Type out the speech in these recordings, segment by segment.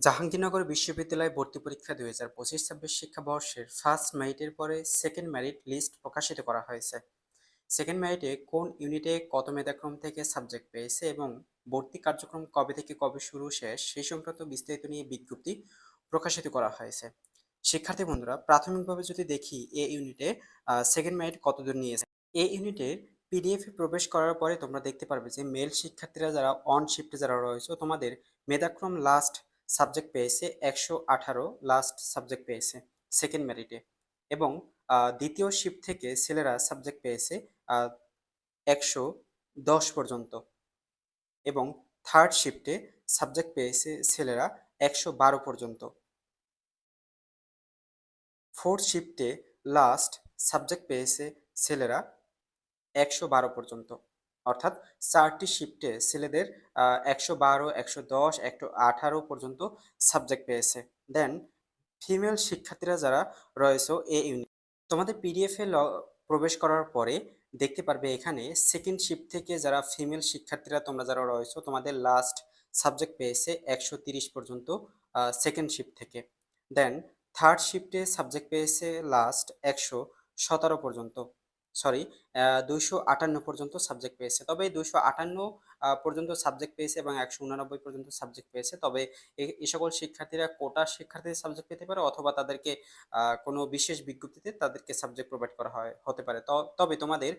জাহাঙ্গীরনগর বিশ্ববিদ্যালয় ভর্তি পরীক্ষা 2025-26 শিক্ষাবর্ষের ফার্স্ট মেরিটের পরে সেকেন্ড মেরিট লিস্ট প্রকাশিত করা হয়েছে। সেকেন্ড মেরিটে কোন ইউনিটে কত মেধাক্রম থেকে সাবজেক্ট পেয়েছে এবং ভর্তি কার্যক্রম কবে থেকে কবে শুরু শেষ সেই সংক্রান্ত বিস্তারিত নিয়ে বিজ্ঞপ্তি প্রকাশিত করা হয়েছে। শিক্ষার্থী বন্ধুরা, প্রাথমিকভাবে যদি দেখি এ ইউনিটে সেকেন্ড মেরিট কতদূর নিয়েছে। এ ইউনিটের পিডিএফে প্রবেশ করার পরে তোমরা দেখতে পারবে যে মেল শিক্ষার্থীরা যারা অন শিফটে যারা রয়েছে তোমাদের মেধাক্রম লাস্ট সাবজেক্ট পেয়েছে 118, লাস্ট সাবজেক্ট পেয়েছে সেকেন্ড মেরিটে। এবং দ্বিতীয় শিফট থেকে ছেলেরা সাবজেক্ট পেয়েছে 110 পর্যন্ত। এবং থার্ড শিফটে সাবজেক্ট পেয়েছে ছেলেরা 112 পর্যন্ত। ফোর্থ শিফটে লাস্ট সাবজেক্ট পেয়েছে ছেলেরা 112 পর্যন্ত। অর্থাৎ 4টি শিফটে ছেলেদের 112, 110, 118 পর্যন্ত সাবজেক্ট পেয়েছে। দেন ফিমেল শিক্ষার্থীরা যারা রয়েছে এ ইউনিট, তোমাদের পিডিএফ এ প্রবেশ করার পরে দেখতে পারবে এখানে সেকেন্ড শিফট থেকে যারা ফিমেল শিক্ষার্থীরা তোমরা যারা রয়েছে তোমাদের লাস্ট সাবজেক্ট পেয়েছে 130 পর্যন্ত সেকেন্ড শিফট থেকে। দেন থার্ড শিফটে সাবজেক্ট পেয়েছে লাস্ট 117 পর্যন্ত, সরি 258 পর্যন্ত সাবজেক্ট পেয়েছে। তবে এই 258 পর্যন্ত সাবজেক্ট পেয়েছে এবং 189 পর্যন্ত সাবজেক্ট পেয়েছে। তবে এই সকল শিক্ষার্থীরা কোটা শিক্ষার্থীদের সাবজেক্ট পেতে পারে অথবা তাদেরকে কোনো বিশেষ বিজ্ঞপ্তিতে তাদেরকে সাবজেক্ট প্রোভাইড করা হতে পারে। তবে তোমাদের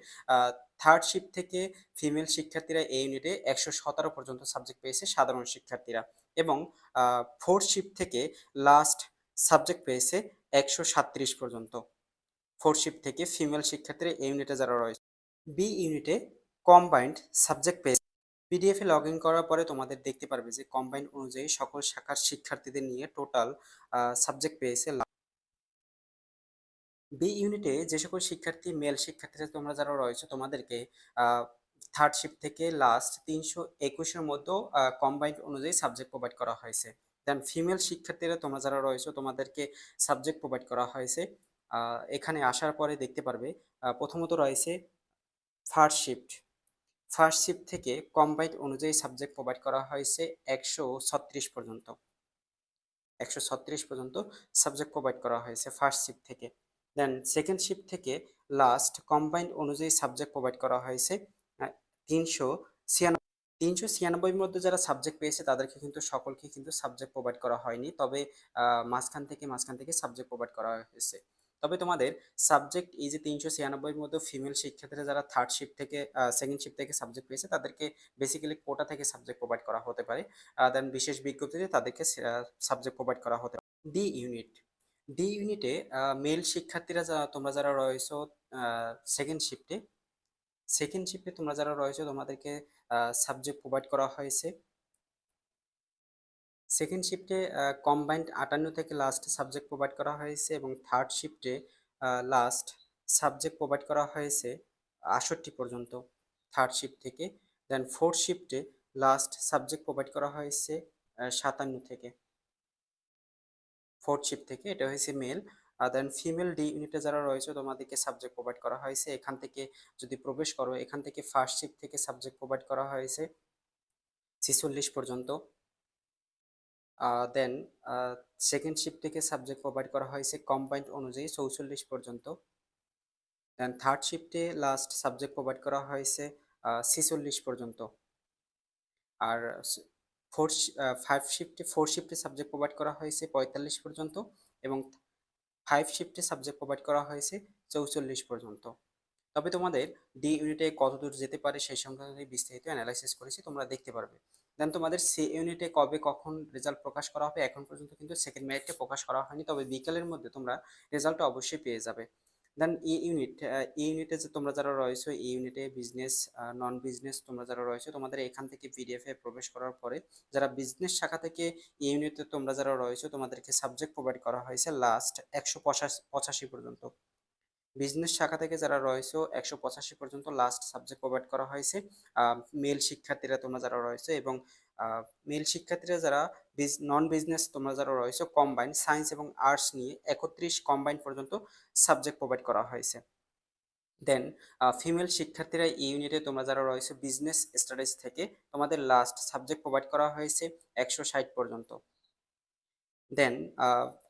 থার্ড শিফট থেকে ফিমেল শিক্ষার্থীরা এই ইউনিটে 117 পর্যন্ত সাবজেক্ট পেয়েছে সাধারণ শিক্ষার্থীরা। এবং ফোর্থ শিফট থেকে লাস্ট সাবজেক্ট পেয়েছে 137 পর্যন্ত। ফোর্থ শিফট থেকে ফিমেল শিক্ষার্থীরা এই ইউনিটে যারা রয়েছে। বি ইউনিটে কম্বাইন্ড সাবজেক্ট পেয়েছে। পিডিএফ এ লগ ইন করার পরে তোমাদের দেখতে পারবে যে কম্বাইন্ড অনুযায়ী সকল শাখার শিক্ষার্থীদের নিয়ে টোটাল সাবজেক্ট পেয়েছে। বি ইউনিটে যে সকল শিক্ষার্থী মেল শিক্ষার্থীরা তোমরা যারা রয়েছে তোমাদেরকে থার্ড শিফট থেকে লাস্ট 321-এর মধ্যে কম্বাইন্ড অনুযায়ী সাবজেক্ট প্রোভাইড করা হয়েছে। দেন ফিমেল শিক্ষার্থীরা তোমরা যারা রয়েছে তোমাদেরকে সাবজেক্ট প্রোভাইড করা হয়েছে। এখানে আসার পরে দেখতে পারবে প্রথমত রয়েছে ফার্স্ট শিফট। ফার্স্ট শিফট থেকে কম্বাইন্ড অনুযায়ী সাবজেক্ট প্রোভাইড করা হয়েছে 136 পর্যন্ত। 136 পর্যন্ত সাবজেক্ট প্রোভাইড করা হয়েছে ফার্স্ট শিফট থেকে। দেন সেকেন্ড শিফট থেকে লাস্ট কম্বাইন্ড অনুযায়ী সাবজেক্ট প্রোভাইড করা হয়েছে 396। 396-এর মধ্যে যারা সাবজেক্ট পেয়েছে তাদেরকে কিন্তু সকলকে কিন্তু সাবজেক্ট প্রোভাইড করা হয়নি, তবে মাঝখান থেকে সাবজেক্ট প্রোভাইড করা হয়েছে। তবে তোমাদের সাবজেক্ট এই যে 396-এর মধ্যে ফিমেল শিক্ষার্থীরা যারা থার্ড শিফট থেকে সেকেন্ড শিফট থেকে সাবজেক্ট পেয়েছে তাদেরকে বেসিক্যালি কোটা থেকে সাবজেক্ট প্রোভাইড করা হতে পারে। দেন বিশেষ বিজ্ঞপ্তিতে তাদেরকে সাবজেক্ট প্রোভাইড করা হতে পারে। D unit. ডি ইউনিটে মেল শিক্ষার্থীরা তোমরা যারা রয়েছো সেকেন্ড শিফটে তোমরা যারা রয়েছো তোমাদেরকে সাবজেক্ট প্রোভাইড করা হয়েছে। সেকেন্ড শিফটে কম্বাইন্ড 58 থেকে লাস্ট সাবজেক্ট প্রোভাইড করা হয়েছে এবং থার্ড শিফটে লাস্ট সাবজেক্ট প্রোভাইড করা হয়েছে 68 পর্যন্ত থার্ড শিফট থেকে। দেন ফোর্থ শিফটে লাস্ট সাবজেক্ট প্রোভাইড করা হয়েছে 57 থেকে ফোর্থ শিফট থেকে। এটা হয়েছে মেল। দেন ফিমেল ডি ইউনিটে যারা রয়েছে তোমাদেরকে সাবজেক্ট প্রোভাইড করা হয়েছে। এখান থেকে যদি প্রবেশ করো এখান থেকে ফার্স্ট শিফট থেকে সাবজেক্ট প্রোভাইড করা হয়েছে 46 পর্যন্ত। দেন সেকেন্ড শিফট থেকে সাবজেক্ট প্রোভাইড করা হয়েছে কম্বাইন্ড অনুযায়ী 44 পর্যন্ত। দেন থার্ড শিফটে লাস্ট সাবজেক্ট প্রোভাইড করা হয়েছে 46 পর্যন্ত। আর ফোর্থ শিফটে সাবজেক্ট প্রোভাইড করা হয়েছে 45 পর্যন্ত এবং ফাইভ শিফটে সাবজেক্ট প্রোভাইড করা হয়েছে 44 পর্যন্ত। তবে তোমাদের ডি ইউনিটে কতদূর যেতে পারে সেই সংক্রান্ত বিস্তারিত অ্যানালাইসিস করেছি, তোমরা দেখতে পারবে। দেন তোমাদের সি ইউনিটে কবে কখন রেজাল্ট প্রকাশ করা হবে এখন পর্যন্ত কিন্তু সেকেন্ড মেরিটে প্রকাশ করা হয়নি, তবে বিকেলের মধ্যে তোমরা রেজাল্টটা অবশ্যই পেয়ে যাবে। দেন ই ইউনিটে যে তোমরা যারা রয়েছে ই ইউনিটে বিজনেস নন বিজনেস তোমরা যারা রয়েছে তোমাদের এখান থেকে পিডিএফ এ প্রবেশ করার পরে যারা বিজনেস শাখা থেকে ই ইউনিটে তোমরা যারা রয়েছে তোমাদেরকে সাবজেক্ট প্রোভাইড করা হয়েছে লাস্ট 185 পর্যন্ত। বিজনেস শাখা থেকে যারা রয়েছে 185 পর্যন্ত লাস্ট সাবজেক্ট প্রোভাইড করা হয়েছে মেল শিক্ষার্থীরা তোমরা যারা রয়েছে। এবং মেল শিক্ষার্থীরা যারা নন বিজনেস তোমরা যারা রয়েছে কম্বাইন্ড সায়েন্স এবং আর্টস নিয়ে 31 কম্বাইন্ড পর্যন্ত সাবজেক্ট প্রোভাইড করা হয়েছে। দেন ফিমেল শিক্ষার্থীরা এই ইউনিটে তোমরা যারা রয়েছে বিজনেস স্টাডিজ থেকে তোমাদের লাস্ট সাবজেক্ট প্রোভাইড করা হয়েছে 160 পর্যন্ত। দেন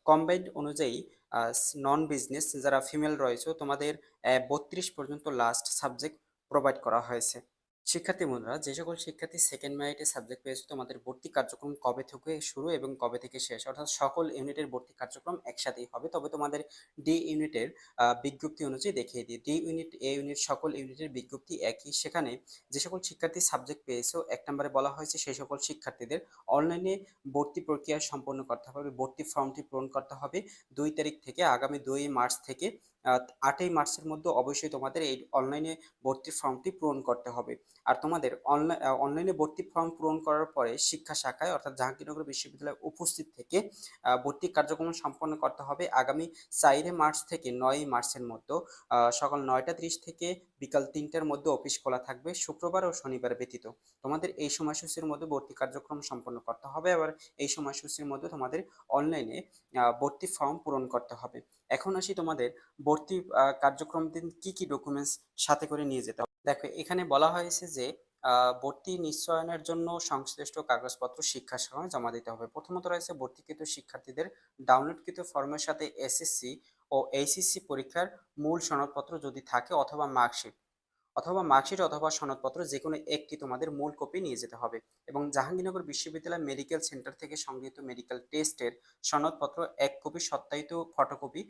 কম্বাইন্ড অনুযায়ী নন বিজনেস যারা ফিমেল রয়েছে তোমাদের 32 পর্যন্ত লাস্ট সাবজেক্ট প্রোভাইড করা হয়েছে। শিক্ষার্থী বন্ধুরা, যে সকল শিক্ষার্থী সেকেন্ড মেরিটে সাবজেক্ট পেয়েছে তোমাদের ভর্তি কার্যক্রম কবে থেকে শুরু এবং কবে থেকে শেষ, অর্থাৎ সকল ইউনিটের ভর্তি কার্যক্রম একসাথেই হবে। তবে তোমাদের ডি ইউনিটের বিজ্ঞপ্তি অনুযায়ী দেখিয়ে দিই। ডি ইউনিট, এ ইউনিট সকল ইউনিটের বিজ্ঞপ্তি একই। সেখানে যে সকল শিক্ষার্থী সাবজেক্ট পেয়েছো 1 নম্বরে বলা হয়েছে সেই সকল শিক্ষার্থীদের অনলাইনে ভর্তি প্রক্রিয়া সম্পন্ন করতে হবে। ভর্তি ফর্মটি পূরণ করতে হবে 2 তারিখ থেকে, আগামী 2 মার্চ থেকে 8ই মার্চের মধ্যে অবশ্যই তোমাদের এই অনলাইনে ভর্তি ফর্মটি পূরণ করতে হবে। আর তোমাদের অনলাইনে ভর্তি ফর্ম পূরণ করার পরে শিক্ষা শাখায় অর্থাৎ জাহাঙ্গীরনগর বিশ্ববিদ্যালয়ে উপস্থিত থেকে ভর্তি কার্যক্রম সম্পন্ন করতে হবে আগামী 4 মার্চ থেকে 9 মার্চের মধ্যে। সকাল 9টা 30 থেকে বিকাল 3টার মধ্যে অফিস খোলা থাকবে, শুক্রবার ও শনিবার ব্যতীত। তোমাদের এই সময়সূচির মধ্যে ভর্তি কার্যক্রম সম্পন্ন করতে হবে। আবার এই সময়সূচির মধ্যে তোমাদের অনলাইনে ভর্তি ফর্ম পূরণ করতে হবে। এখন আসি তোমাদের ভর্তি কার্যক্রম দিন কি কি ডকুমেন্টস সাথে করে নিয়ে যেতে হবে। দেখো, এখানে বলা হয়েছে যে ভর্তি নিশ্চয়নের জন্য সংশ্লিষ্ট কাগজপত্র শিক্ষা শাখায় জমা দিতে হবে। প্রথমত রয়েছে ভর্তিকৃত শিক্ষার্থীদের ডাউনলোডকৃত ফর্মের সাথে এসএসসি ও এইচএসসি পরীক্ষার মূল সনদপত্র যদি থাকে, অথবা মার্কশিট অথবা সনদপত্র যে কোনো একটি তোমাদের মূল কপি নিয়ে যেতে হবে। এবং জাহাঙ্গীরনগর বিশ্ববিদ্যালয় মেডিকেল সেন্টার থেকে সংগৃহীত মেডিকেল টেস্টের সনদপত্র 1 কপি সত্যায়িত ফটোকপি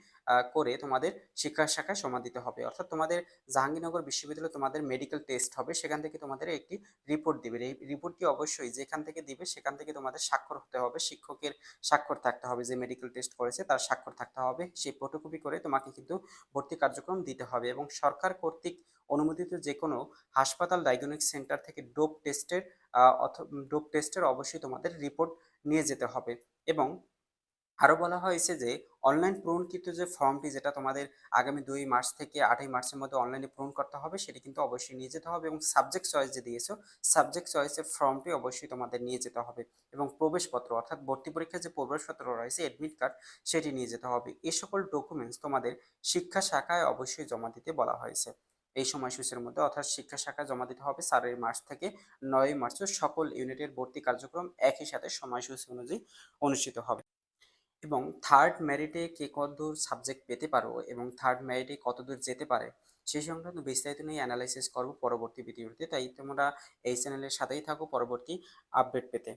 করে তোমাদের শিক্ষা শাখায় জমা দিতে হবে। অর্থাৎ তোমাদের জাহাঙ্গীরনগর বিশ্ববিদ্যালয়ে তোমাদের মেডিকেল টেস্ট হবে, সেখান থেকে তোমাদের একটি রিপোর্ট দিবে। এই রিপোর্টটি অবশ্যই যেখান থেকে দিবে সেখান থেকে তোমাদের স্বাক্ষর হতে হবে, শিক্ষকের স্বাক্ষর থাকতে হবে, যে মেডিকেল টেস্ট করেছে তার স্বাক্ষর থাকতে হবে। সেই ফটোকপি করে তোমাকে কিন্তু ভর্তি কার্যক্রম দিতে হবে। এবং সরকার কর্তৃক অনুমোদিত যে কোনো হাসপাতাল ডায়াগনস্টিক সেন্টার থেকে ডোপ টেস্টের অবশ্যই তোমাদের রিপোর্ট নিয়ে যেতে হবে। এবং আরও বলা হয়েছে যে অনলাইন পূরণকৃত যে ফর্মটি, যেটা তোমাদের আগামী 2 মার্চ থেকে 8ই মার্চের মধ্যে অনলাইনে পূরণ করতে হবে, সেটি কিন্তু অবশ্যই নিয়ে যেতে হবে। এবং সাবজেক্ট চয়েস যে দিয়েছো, সাবজেক্ট চয়েসের ফর্মটি অবশ্যই তোমাদের নিয়ে যেতে হবে। এবং প্রবেশপত্র অর্থাৎ ভর্তি পরীক্ষার যে প্রবেশপত্র রয়েছে, অ্যাডমিট কার্ড, সেটি নিয়ে যেতে হবে। এই সকল ডকুমেন্টস তোমাদের শিক্ষা শাখায় অবশ্যই জমা দিতে বলা হয়েছে এই সময়সূচির মধ্যে। অর্থাৎ শিক্ষা শাখায় জমা দিতে হবে 4 মার্চ থেকে 9 মার্চ। সকল ইউনিটের ভর্তি কার্যক্রম একই সাথে সময়সূচি অনুযায়ী অনুষ্ঠিত হবে। এবং থার্ড মেরিটে কে কতদূর সাবজেক্ট পেতে পারো এবং থার্ড মেরিটে কতদূর যেতে পারে, সেই সংক্রান্ত বিস্তারিত নিয়ে অ্যানালাইসিস করব পরবর্তী ভিডিওতে। তাই তোমরা এই চ্যানেলের সাথেই থাকো পরবর্তী আপডেট পেতে।